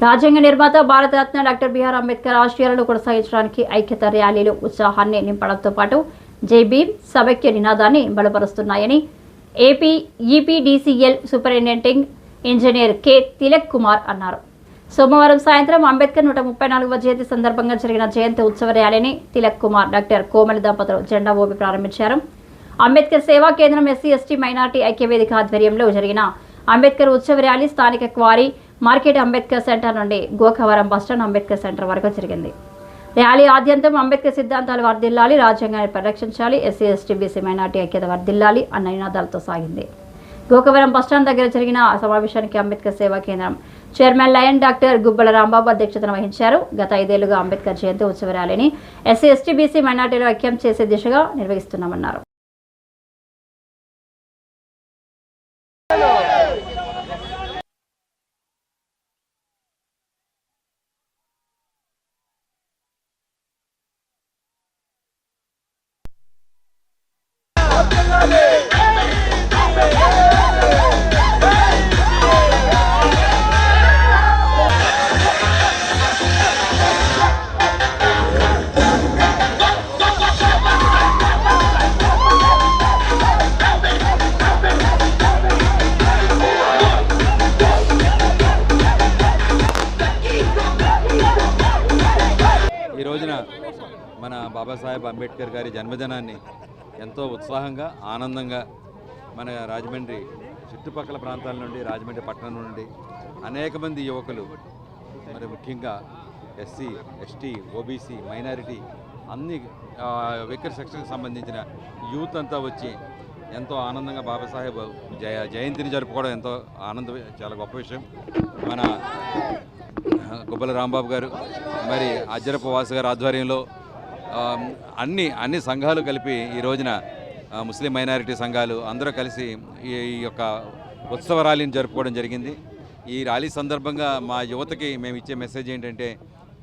రాజ్యాంగ నిర్మాత Bharat Ratna doctor BR Ambedkar ఆశయాలను కొనసాగించడానికి ఐక్యత ర్యాలీలు ఉత్సాహాన్ని నింపడంతో పాటు జై భీమ్ సమైక్య నినాదాన్ని బలపరుస్తున్నాయని AP EPDCL superintending engineer K Tilak Kumar అన్నారు. సోమవారం సాయంత్రం అంబేద్కర్ 134వ జయంతి సందర్భంగా జరిగిన జయంతి ఉత్సవ ర్యాలీని తిలక్ కుమార్, డాక్టర్ కోమలి దంపతులు జెండా ఊపి ప్రారంభించారు. అంబేద్కర్ సేవా కేంద్రం ఎస్సీ ఎస్టీ మైనార్టీ ఐక్యవేదిక ఆధ్వర్యంలో జరిగిన అంబేద్కర్ ఉత్సవ ర్యాలీ స్థానిక క్వారీ మార్కెట్ అంబేద్కర్ సెంటర్ నుండి గోకవరం బస్టాండ్ అంబేద్కర్ సెంటర్ వరకు జరిగింది. ర్యాలీ ఆద్యంతం అంబేద్కర్ సిద్ధాంతాలు వర్ధిల్లాలి, రాజ్యాంగాన్ని పరిరక్షించాలి, ఎస్సీ ఎస్టీ బీసీ మైనార్టీ ఐక్యత వర్ధిల్లాలి అన్న నినాదాలతో సాగింది. గోకవరం బస్టాండ్ దగ్గర జరిగిన సమావేశానికి అంబేద్కర్ సేవా కేంద్రం చైర్మన్ లయన్ డాక్టర్ గుబ్బల రాంబాబు అధ్యక్షతన వహించారు. గత 5 ఏళ్లుగా అంబేద్కర్ జయంతి ఉత్సవ ర్యాలీని ఎస్సీ ఎస్టీ బీసీ మైనార్టీలు ఐక్యం చేసే దిశగా నిర్వహిస్తున్నామన్నారు. ఈ రోజున మన బాబాసాహెబ్ అంబేద్కర్ గారి జన్మదినాన్ని ఎంతో ఉత్సాహంగా ఆనందంగా మన రాజమండ్రి చుట్టుపక్కల ప్రాంతాల నుండి, రాజమండ్రి పట్టణం నుండి అనేక మంది యువకులు, మరి ముఖ్యంగా ఎస్సీ ఎస్టీ ఓబీసీ మైనారిటీ అన్ని వెక్కర్ సెక్షన్కి సంబంధించిన యూత్ అంతా వచ్చి ఎంతో ఆనందంగా బాబాసాహెబ్ జయంతిని జరుపుకోవడం ఎంతో చాలా గొప్ప విషయం. మన గుబ్బల రాంబాబు గారు, మరి అజ్జరపు వాసు గారి ఆధ్వర్యంలో అన్ని సంఘాలు కలిపి ఈ రోజున ముస్లిం మైనారిటీ సంఘాలు అందరూ కలిసి ఈ యొక్క ఉత్సవ ర్యాలీని జరుపుకోవడం జరిగింది. ఈ ర్యాలీ సందర్భంగా మా యువతకి మేము ఇచ్చే మెసేజ్ ఏంటంటే,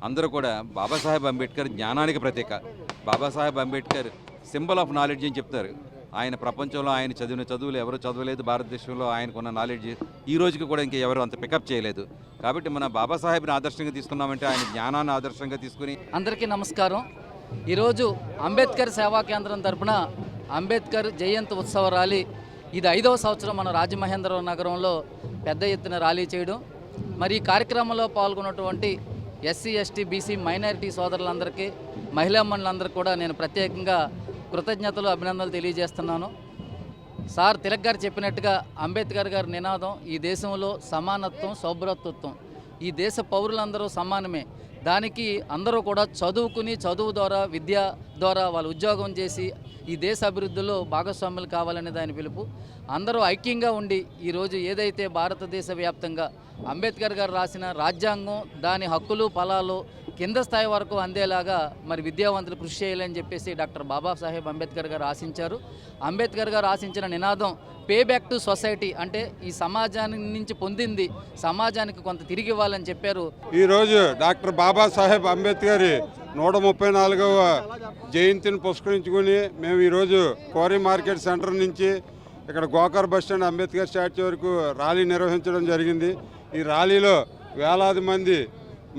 అందరూ కూడా బాబాసాహెబ్ అంబేద్కర్ జ్ఞానానికి ప్రతీక. Babasaheb Ambedkar symbol of knowledge అని చెప్తారు. ఆయన ప్రపంచంలో ఆయన చదివిన చదువులు ఎవరు చదవలేదు. భారతదేశంలో ఆయనకున్న నాలెడ్జ్ ఈ రోజుకి కూడా ఇంకా ఎవరు అంత పికప్ చేయలేదు. కాబట్టి మన బాబాసాహెబ్ని ఆదర్శంగా తీసుకున్నామంటే ఆయన జ్ఞానాన్ని ఆదర్శంగా తీసుకుని. అందరికీ నమస్కారం. ఈరోజు అంబేద్కర్ సేవా కేంద్రం తరపున అంబేద్కర్ జయంతి ఉత్సవ ర్యాలీ, ఇది 5వ సంవత్సరం మన రాజమహేంద్రవరం నగరంలో పెద్ద ఎత్తున ర్యాలీ చేయడం. మరి ఈ కార్యక్రమంలో పాల్గొన్నటువంటి ఎస్సీ ఎస్టీ బీసీ మైనారిటీ సోదరులందరికీ, మహిళా మండలందరికీ కూడా నేను ప్రత్యేకంగా కృతజ్ఞతలు అభినందనలు తెలియజేస్తున్నాను. సార్ తిలక్ గారు చెప్పినట్టుగా అంబేద్కర్ గారి నినాదం ఈ దేశంలో సమానత్వం, సౌభ్రతత్వం. ఈ దేశ పౌరులందరూ సమానమే. దానికి అందరూ కూడా చదువుకుని, చదువు ద్వారా, విద్య ద్వారా వాళ్ళు ఉద్యోగం చేసి ఈ దేశ అభివృద్ధిలో భాగస్వాములు కావాలనే దాని పిలుపు. అందరూ ఐక్యంగా ఉండి ఈరోజు ఏదైతే భారతదేశ వ్యాప్తంగా అంబేద్కర్ గారు రాసిన రాజ్యాంగం, దాని హక్కులు ఫలాలు కింద స్థాయి వరకు అందేలాగా మరి విద్యావంతులు కృషి చేయాలని చెప్పేసి డాక్టర్ బాబాసాహెబ్ అంబేద్కర్ గారు ఆశించారు. అంబేద్కర్ గారు ఆశించిన నినాదం పే బ్యాక్ టు సొసైటీ, అంటే ఈ సమాజానికి నుంచి పొందింది సమాజానికి కొంత తిరిగి ఇవ్వాలని చెప్పారు. ఈరోజు డాక్టర్ బాబాసాహెబ్ అంబేద్కర్ 134వ జయంతిని పురస్కరించుకుని మేము ఈరోజు కోరి మార్కెట్ సెంటర్ నుంచి ఇక్కడ గోకర్ బస్టాండ్ అంబేద్కర్ స్టాచ్యూ వరకు ర్యాలీ నిర్వహించడం జరిగింది. ఈ ర్యాలీలో వేలాది మంది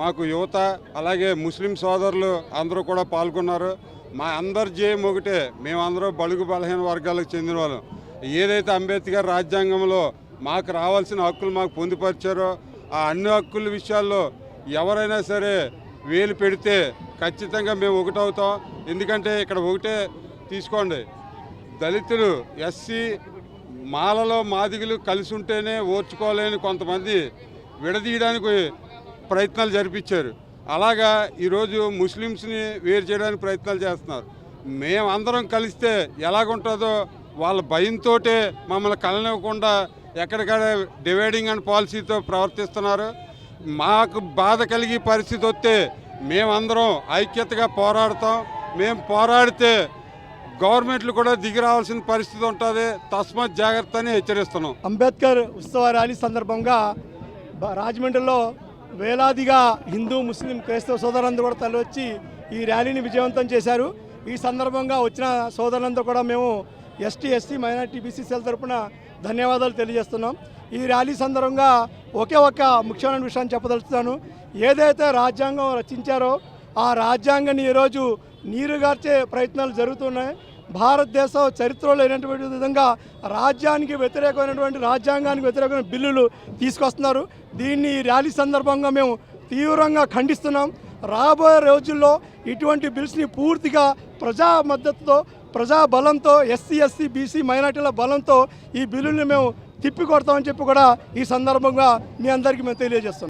మాకు యువత, అలాగే ముస్లిం సోదరులు అందరూ కూడా పాల్గొన్నారు. మా అందరి జయం ఒకటే, మేమందరూ బడుగు బలహీన వర్గాలకు చెందిన వాళ్ళం. ఏదైతే అంబేద్కర్ రాజ్యాంగంలో మాకు రావాల్సిన హక్కులు మాకు పొందుపరిచారో ఆ అన్ని హక్కుల విషయాల్లో ఎవరైనా సరే వేలు పెడితే ఖచ్చితంగా మేము ఒకటవుతాం. ఎందుకంటే ఇక్కడ ఒకటే తీసుకోండి, దళితులు, ఎస్సీ, మాలలో మాదిగలు కలిసి ఉంటేనే ఓర్చుకోలేని కొంతమంది విడదీయడానికి ప్రయత్నాలు జరిపించారు. అలాగా ఈరోజు ముస్లిమ్స్ని వేరు చేయడానికి ప్రయత్నాలు చేస్తున్నారు. మేమందరం కలిస్తే ఎలాగుంటుందో వాళ్ళ భయంతో మమ్మల్ని కలనివ్వకుండా ఎక్కడికక్కడ డివైడింగ్ అండ్ పాలసీతో ప్రవర్తిస్తున్నారు. మాకు బాధ కలిగే పరిస్థితి వస్తే మేమందరం ఐక్యతగా పోరాడతాం. మేము పోరాడితే గవర్నమెంట్లు కూడా దిగి రావాల్సిన పరిస్థితి ఉంటుంది. తస్మాత్ జాగ్రత్త అని హెచ్చరిస్తున్నాం. అంబేద్కర్ ఉత్సవ ర్యాలీ సందర్భంగా రాజమండ్రిలో వేలాదిగా హిందూ, ముస్లిం, క్రైస్తవ సోదరులందరూ కూడా తరలివచ్చి ఈ ర్యాలీని విజయవంతం చేశారు. ఈ సందర్భంగా వచ్చిన సోదరులందరూ కూడా మేము ఎస్టీ మైనారిటీ బీసీ సెల్ తరపున ధన్యవాదాలు తెలియజేస్తున్నాం. ఈ ర్యాలీ సందర్భంగా ఒకే ఒక్క ముఖ్యమైన విషయాన్ని చెప్పదలుచుతాను. ఏదైతే రాజ్యాంగం రచించారో ఆ రాజ్యాంగాన్ని ఈరోజు నీరుగార్చే ప్రయత్నాలు జరుగుతున్నాయి. భారతదేశ చరిత్రలో లేనటువంటి విధంగా రాజ్యానికి వ్యతిరేకమైనటువంటి రాజ్యాంగానికి వ్యతిరేకమైన బిల్లులు తీసుకొస్తున్నారు. దీన్ని ఈ ర్యాలీ సందర్భంగా మేము తీవ్రంగా ఖండిస్తున్నాం. రాబోయే రోజుల్లో ఇటువంటి బిల్స్ని పూర్తిగా ప్రజా మద్దతుతో, ప్రజా బలంతో, ఎస్సీ ఎస్టీ బీసీ మైనార్టీల బలంతో ఈ బిల్లుల్ని మేము తిప్పికొడతామని చెప్పి కూడా ఈ సందర్భంగా మీ అందరికీ మేము తెలియజేస్తున్నాం.